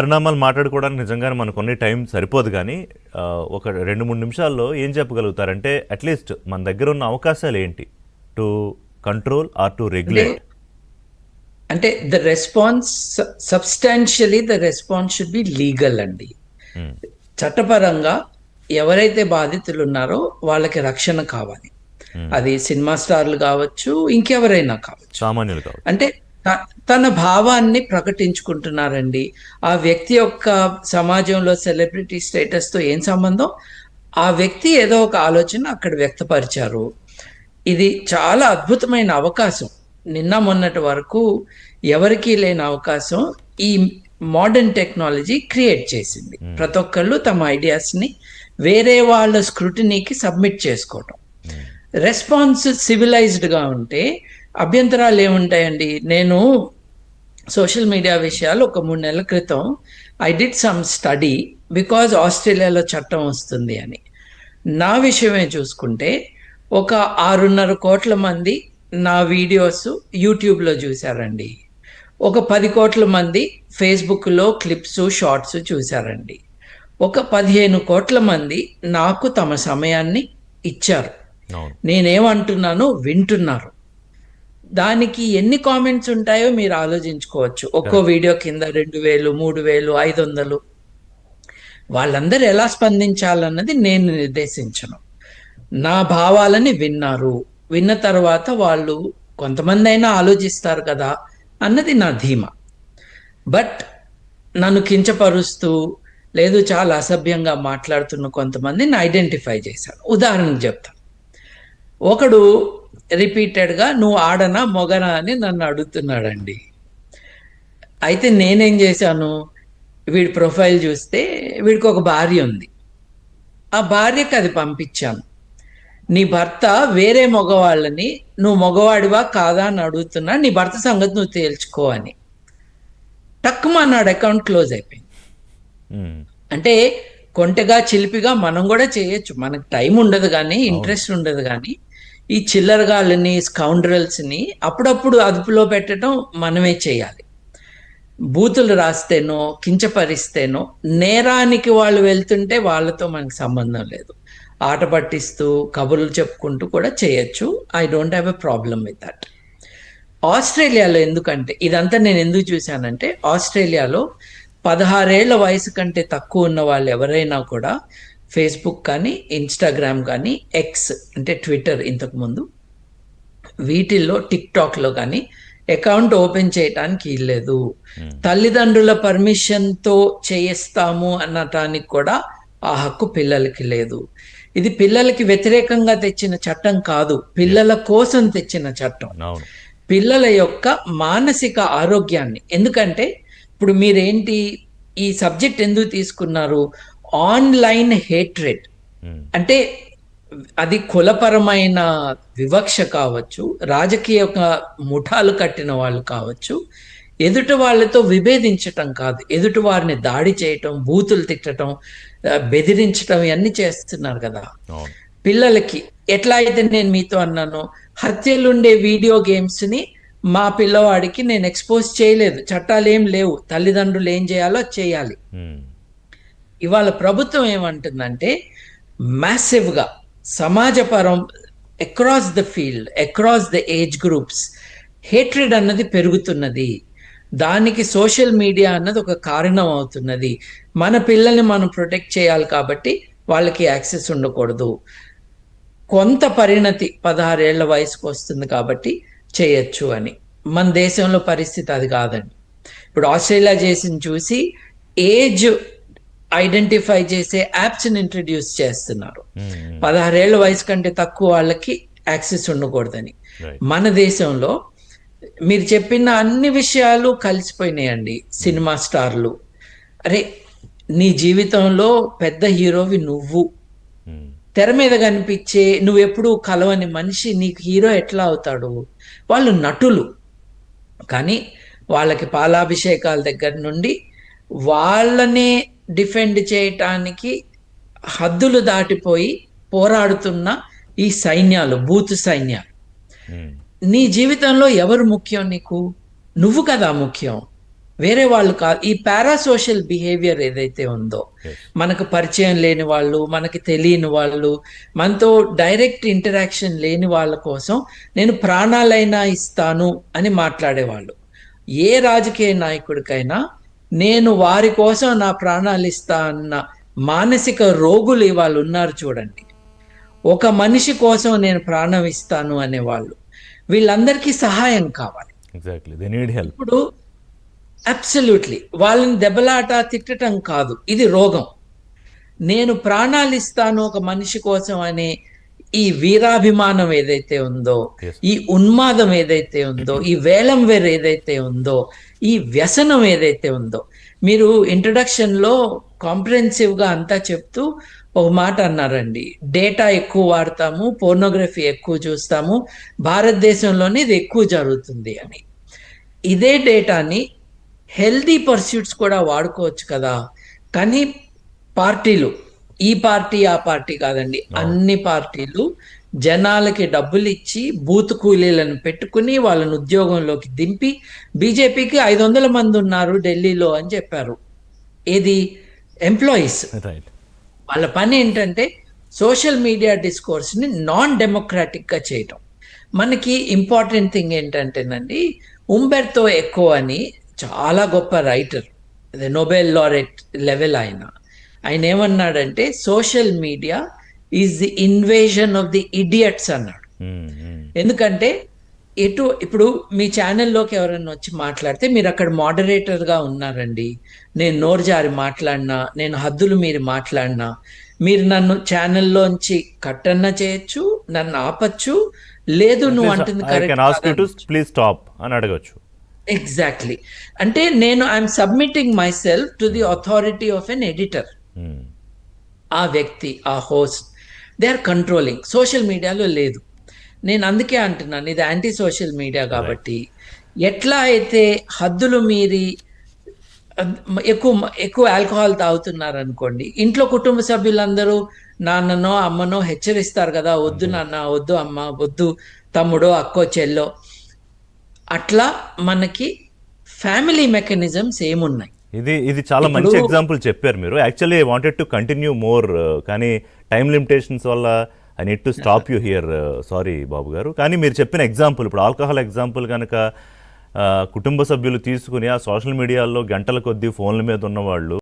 పరిణామాలు మాట్లాడుకోవడానికి నిజంగానే మనకు టైం సరిపోదు కానీ ఒక 2-3 నిమిషాల్లో ఏం చెప్పగలుగుతారంటే అట్లీస్ట్ మన దగ్గర ఉన్న అవకాశాలు ఏంటి టు కంట్రోల్ ఆర్ టు అంటే రెగ్యులేట్? అంటే the response substantially the response should be legal అండి. చట్టపరంగా ఎవరైతే బాధితులు ఉన్నారో వాళ్ళకి రక్షణ కావాలి. అది సినిమా స్టార్లు కావచ్చు, ఇంకెవరైనా కావచ్చు. సామాన్యులు కావచ్చు. అంటే తన భావాన్ని ప్రకటించుకుంటున్నారండి. ఆ వ్యక్తి యొక్క సమాజంలో సెలబ్రిటీ స్టేటస్తో ఏం సంబంధం? ఆ వ్యక్తి ఏదో ఒక ఆలోచన అక్కడ వ్యక్తపరిచారు. ఇది చాలా అద్భుతమైన అవకాశం. నిన్న మొన్నటి వరకు ఎవరికీ లేని అవకాశం ఈ మోడర్న్ టెక్నాలజీ క్రియేట్ చేసింది. ప్రతి ఒక్కళ్ళు తమ ఐడియాస్ని వేరే వాళ్ళ స్క్రూటినీకి సబ్మిట్ చేసుకోవటం. రెస్పాన్స్ సివిలైజ్డ్గా ఉంటే అభ్యంతరాలు ఏముంటాయండి? నేను సోషల్ మీడియా విషయాలు ఒక 3 నెలల క్రితం I did some study because ఆస్ట్రేలియాలో చట్టం వస్తుంది అని. నా విషయమే చూసుకుంటే ఒక 6.5 కోట్ల మంది నా వీడియోస్ యూట్యూబ్లో చూశారండి. ఒక 10 కోట్ల మంది ఫేస్బుక్లో క్లిప్స్ షార్ట్స్ చూశారండి. ఒక 15 కోట్ల మంది నాకు తమ సమయాన్ని ఇచ్చారు. నేనేమంటున్నానో వింటున్నారు. దానికి ఎన్ని కామెంట్స్ ఉంటాయో మీరు ఆలోచించుకోవచ్చు. ఒక్కో వీడియో కింద 2000, 3000, 500. వాళ్ళందరూ ఎలా స్పందించాలన్నది నేను నిర్దేశించను. నా భావాలని విన్నారు. విన్న తర్వాత వాళ్ళు కొంతమంది అయినా ఆలోచిస్తారు కదా అన్నది నా ధీమా. బట్ నన్ను కించపరుస్తూ లేదు చాలా అసభ్యంగా మాట్లాడుతున్న కొంతమందిని ఐడెంటిఫై చేశాను. ఉదాహరణకు చెప్తాను. ఒకడు రిపీటెడ్గా నువ్వు ఆడనా మొగనా అని నన్ను అడుగుతున్నాడండి. అయితే నేనేం చేశాను, వీడి ప్రొఫైల్ చూస్తే వీడికి ఒక భార్య ఉంది. ఆ భార్యకి అది పంపించాను. నీ భర్త వేరే మగవాళ్ళని నువ్వు మగవాడివా కాదా అని అడుగుతున్నా, నీ భర్త సంగతి నువ్వు తేల్చుకో అని. టక్కుమన్నాడు, అకౌంట్ క్లోజ్ అయిపోయింది. అంటే కొంటెగా చిలిపిగా మనం కూడా చేయొచ్చు. మనకు టైం ఉండదు కానీ, ఇంట్రెస్ట్ ఉండదు కానీ, ఈ చిల్లరగాళ్ళని స్కౌండ్రల్స్ని అప్పుడప్పుడు అదుపులో పెట్టడం మనమే చేయాలి. బూతులు రాస్తేనో కించపరిస్తేనో నేరానికి వాళ్ళు వెళ్తుంటే వాళ్ళతో మనకు సంబంధం లేదు. ఆట పట్టిస్తూ కబుర్లు చెప్పుకుంటూ కూడా చేయొచ్చు. I don't have a problem with that. ఆస్ట్రేలియాలో ఎందుకంటే ఇదంతా నేను ఎందుకు చూశానంటే, ఆస్ట్రేలియాలో 16 ఏళ్ల వయసు కంటే తక్కువ ఉన్న వాళ్ళు ఎవరైనా కూడా ఫేస్బుక్ కానీ, ఇన్స్టాగ్రామ్ కానీ, ఎక్స్ అంటే ట్విట్టర్ ఇంతకుముందు, వీటిల్లో టిక్టాక్లో కానీ అకౌంట్ ఓపెన్ చేయటానికి ఇల్లేదు. తల్లిదండ్రుల పర్మిషన్తో చేయిస్తాము అనటానికి కూడా ఆ హక్కు పిల్లలకి లేదు. ఇది పిల్లలకి వ్యతిరేకంగా తెచ్చిన చట్టం కాదు, పిల్లల కోసం తెచ్చిన చట్టం. పిల్లల యొక్క మానసిక ఆరోగ్యాన్ని, ఎందుకంటే ఇప్పుడు మీరేంటి ఈ సబ్జెక్ట్ ఎందుకు తీసుకున్నారు? ఆన్లైన్ హేట్రెడ్ అంటే అది కులపరమైన వివక్ష కావచ్చు, రాజకీయ ముఠాలు కట్టిన వాళ్ళు కావచ్చు, ఎదుటి వాళ్ళతో విభేదించటం కాదు, ఎదుటి వారిని దాడి చేయటం, బూతులు తిట్టడం, బెదిరించటం ఇవన్నీ చేస్తున్నారు కదా. పిల్లలకి ఎట్లా అయితే నేను మీతో అన్నాను, హత్యలుండే వీడియో గేమ్స్ని మా పిల్లవాడికి నేను ఎక్స్పోజ్ చేయలేదు. చట్టాలు ఏం లేవు, తల్లిదండ్రులు ఏం చేయాలో చేయాలి. ఇవాళ ప్రభుత్వం ఏమంటుందంటే మ్యాసివ్గా సమాజపరం across the field, across the age groups hatred అన్నది పెరుగుతున్నది. దానికి సోషల్ మీడియా అన్నది ఒక కారణం అవుతున్నది. మన పిల్లల్ని మనం ప్రొటెక్ట్ చేయాలి కాబట్టి వాళ్ళకి యాక్సెస్ ఉండకూడదు. కొంత పరిణతి 16 ఏళ్ల వయసుకు వస్తుంది కాబట్టి చేయొచ్చు అని. మన దేశంలో పరిస్థితి అది కాదండి. ఇప్పుడు ఆస్ట్రేలియా చేసింది చూసి ఏజ్ ఐడెంటిఫై చేసే యాప్స్ని ఇంట్రడ్యూస్ చేస్తున్నారు. 16 ఏళ్ల వయసు కంటే తక్కువ వాళ్ళకి యాక్సెస్ ఉండకూడదని. మన దేశంలో మీరు చెప్పిన అన్ని విషయాలు కలిసిపోయినాయండి. సినిమా స్టార్లు, అరే నీ జీవితంలో పెద్ద హీరోవి నువ్వు, తెర మీద కనిపించే నువ్వెప్పుడు కలవని మనిషి నీకు హీరో ఎట్లా అవుతాడు? వాళ్ళు నటులు, కానీ వాళ్ళకి పాలాభిషేకాల దగ్గర నుండి వాళ్ళనే డిఫెండ్ చేయటానికి హద్దులు దాటిపోయి పోరాడుతున్న ఈ సైన్యాలు, బూత్ సైన్యాలు. నీ జీవితంలో ఎవరు ముఖ్యం? నీకు నువ్వు కదా ముఖ్యం. వేరే వాళ్ళు కాదు. ఈ పారాసోషల్ బిహేవియర్ ఏదైతే ఉందో, Yes. మనకు పరిచయం లేని వాళ్ళు, మనకి తెలియని వాళ్ళు, మనతో డైరెక్ట్ ఇంటరాక్షన్ లేని వాళ్ళ కోసం నేను ప్రాణాలైనా ఇస్తాను అని మాట్లాడేవాళ్ళు. ఏ రాజకీయ నాయకుడికైనా నేను వారి కోసం నా ప్రాణాలు ఇస్తా అన్న మానసిక రోగులు ఇవాళ ఉన్నారు చూడండి. ఒక మనిషి కోసం నేను ప్రాణం ఇస్తాను అనేవాళ్ళు, వీళ్ళందరికీ సహాయం కావాలి. Exactly, they need help. ఇప్పుడు అబ్సల్యూట్లీ వాళ్ళని దెబ్బలాట తిట్టడం కాదు, ఇది రోగం. నేను ప్రాణాలు ఇస్తాను ఒక మనిషి కోసం అనే ఈ వీరాభిమానం ఏదైతే ఉందో, Yes. ఈ ఉన్మాదం ఏదైతే ఉందో, ఈ వేలం వేరు ఏదైతే ఉందో, ఈ వ్యసనం ఏదైతే ఉందో, మీరు ఇంట్రడక్షన్ లో కాంప్రహెన్సివ్ గా అంతా చెప్తూ ఒక మాట అన్నారండి, డేటా ఎక్కువ వాడతాము, పోర్నోగ్రఫీ ఎక్కువ చూస్తాము, భారతదేశంలోనే ఇది ఎక్కువ జరుగుతుంది అని. ఇదే డేటాని హెల్దీ పర్స్యూట్స్ కూడా వాడుకోవచ్చు కదా. కానీ పార్టీలు, ఈ పార్టీ ఆ పార్టీ కాదండి, అన్ని పార్టీలు జనాలకి డబ్బులు ఇచ్చి బూత్ కూలీలను పెట్టుకుని వాళ్ళని ఉద్యోగంలోకి దింపి, బీజేపీకి 500 మంది ఉన్నారు ఢిల్లీలో అని చెప్పారు. ఏది? ఎంప్లాయీస్. రైట్. వాళ్ళ పని ఏంటంటే సోషల్ మీడియా డిస్కోర్స్ ని నాన్ డెమోక్రాటిక్ గా చేయటం. మనకి ఇంపార్టెంట్ థింగ్ ఏంటంటేనండి, ఉంబెర్తో ఎకో అని చాలా గొప్ప రైటర్, నోబెల్ లారెట్ లెవెల్ ఆయన ఏమన్నాడంటే, social media is the invasion of the idiots అన్నాడు. ఎందుకంటే ఇప్పుడు మీ ఛానల్లోకి ఎవరైనా వచ్చి మాట్లాడితే మీరు అక్కడ మోడరేటర్ గా ఉన్నారండి, నేను నోరు జారి మాట్లాడినా, నేను హద్దులు మీరు మాట్లాడినా, మీరు నన్ను ఛానల్లోంచి కట్టన్నా చేయొచ్చు, నన్ను ఆపచ్చు, లేదు నువ్వు అంటుంది కరెక్ట్, ప్లీజ్ స్టాప్ అని అడగచ్చు. ఎగ్జాక్ట్లీ. అంటే నేను I'm submitting myself to the authority of an editor. ఆ వ్యక్తి, ఆ host, they are controlling. Social మీడియాలో లేదు. నేను అందుకే అంటున్నాను, ఇది యాంటీ సోషల్ మీడియా కాబట్టి ఎట్లా అయితే హద్దులు మీరి ఎక్కువ ఆల్కహాల్ తాగుతున్నారు అనుకోండి, ఇంట్లో కుటుంబ సభ్యులందరూ నాన్ననో అమ్మనో హెచ్చరిస్తారు కదా, వద్దు నాన్న, వద్దు అమ్మ, వద్దు తమ్ముడో అక్కో చెల్లో. అట్లా మనకి ఫ్యామిలీ మెకానిజమ్స్ ఏమున్నాయి. ఇది చాలా మంచి ఎగ్జాంపుల్ చెప్పారు మీరు. Actually I wanted to continue more, కానీ టైం లిమిటేషన్స్ వల్ల I need to stop you here. Sorry Babu garu. కానీ మీరు చెప్పిన ఎగ్జాంపుల్, ఇప్పుడు ఆల్కహాల్ ఎగ్జాంపుల్ కనుక కుటుంబ సభ్యులు తీసుకుని ఆ సోషల్ మీడియాలో గంటల కొద్దీ ఫోన్ల మీద ఉన్నవాళ్ళు